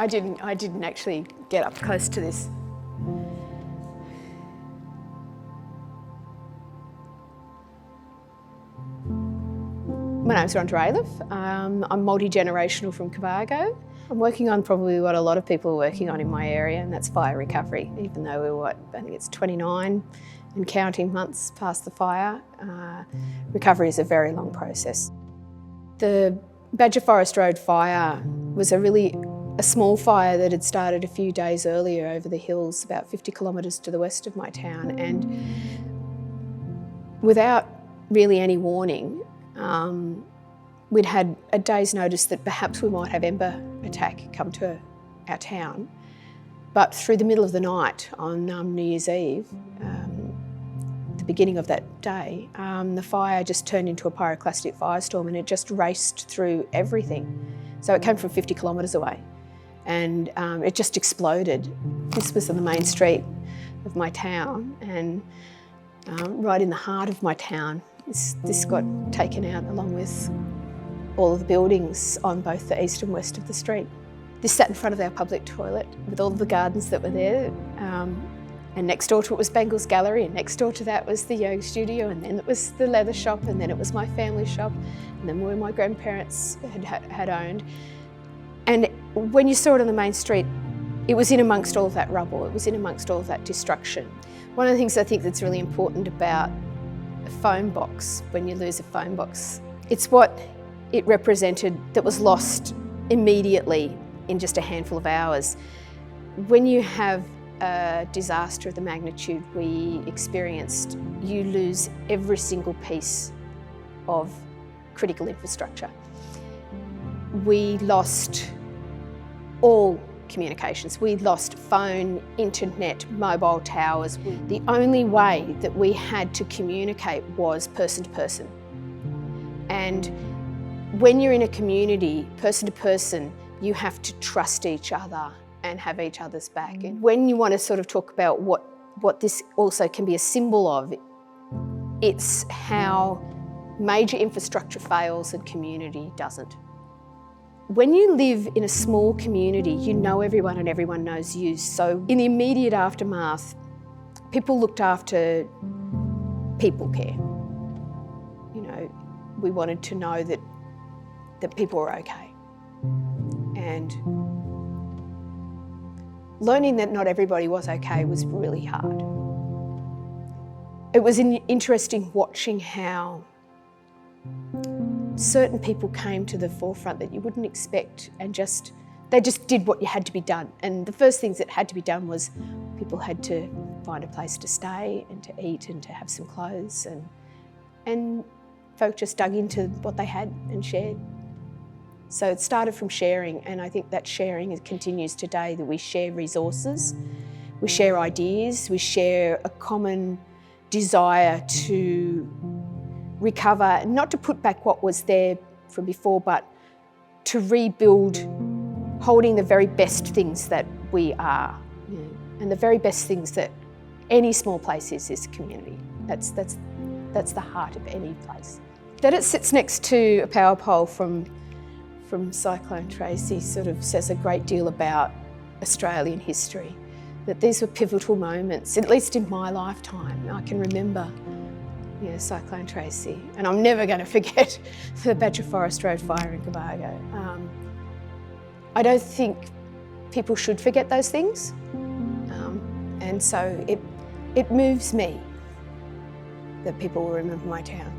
I didn't actually get up close to this. My name's Rhonda Aliff. I'm multi-generational from Cobargo. I'm working on probably what a lot of people are working on in my area, and that's fire recovery. Even though we're I think it's 29 and counting months past the fire, recovery is a very long process. The Badger Forest Road fire was a small fire that had started a few days earlier over the hills, about 50 kilometres to the west of my town, and without really any warning, we'd had a day's notice that perhaps we might have ember attack come to our town. But through the middle of the night on New Year's Eve, the beginning of that day, the fire just turned into a pyroclastic firestorm, and it just raced through everything. So it came from 50 kilometres away, and it just exploded. This was on the main street of my town, and right in the heart of my town, this got taken out along with all of the buildings on both the east and west of the street. This sat in front of our public toilet with all of the gardens that were there, and next door to it was Bangles Gallery, and next door to that was the yoga studio, and then it was the leather shop, and then it was my family shop, and then where my grandparents had owned. And when you saw it on the main street, it was in amongst all of that rubble, it was in amongst all of that destruction. One of the things I think that's really important about a phone box, when you lose a phone box, it's what it represented that was lost immediately in just a handful of hours. When you have a disaster of the magnitude we experienced, you lose every single piece of critical infrastructure. We lost all communications. We lost phone, internet, mobile towers. The only way that we had to communicate was person to person. And when you're in a community, person to person, you have to trust each other and have each other's back. And when you want to sort of talk about what this also can be a symbol of, it's how major infrastructure fails and community doesn't. When you live in a small community, you know everyone and everyone knows you. So in the immediate aftermath, people looked after people care. You know, we wanted to know that people were okay. And learning that not everybody was okay was really hard. It was interesting watching how certain people came to the forefront that you wouldn't expect, and they just did what had to be done. And the first things that had to be done was people had to find a place to stay and to eat and to have some clothes, and folk just dug into what they had and shared. So it started from sharing, and I think that sharing continues today, that we share resources, we share ideas, we share a common desire to recover, not to put back what was there from before, but to rebuild, holding the very best things that we are. You know, and the very best things that any small place is community. That's the heart of any place. That it sits next to a power pole from Cyclone Tracy sort of says a great deal about Australian history, that these were pivotal moments, at least in my lifetime. I can remember, you know, Cyclone Tracy, and I'm never going to forget the Badger Forest Road fire in Cobargo. I don't think people should forget those things, and so it moves me that people will remember my town.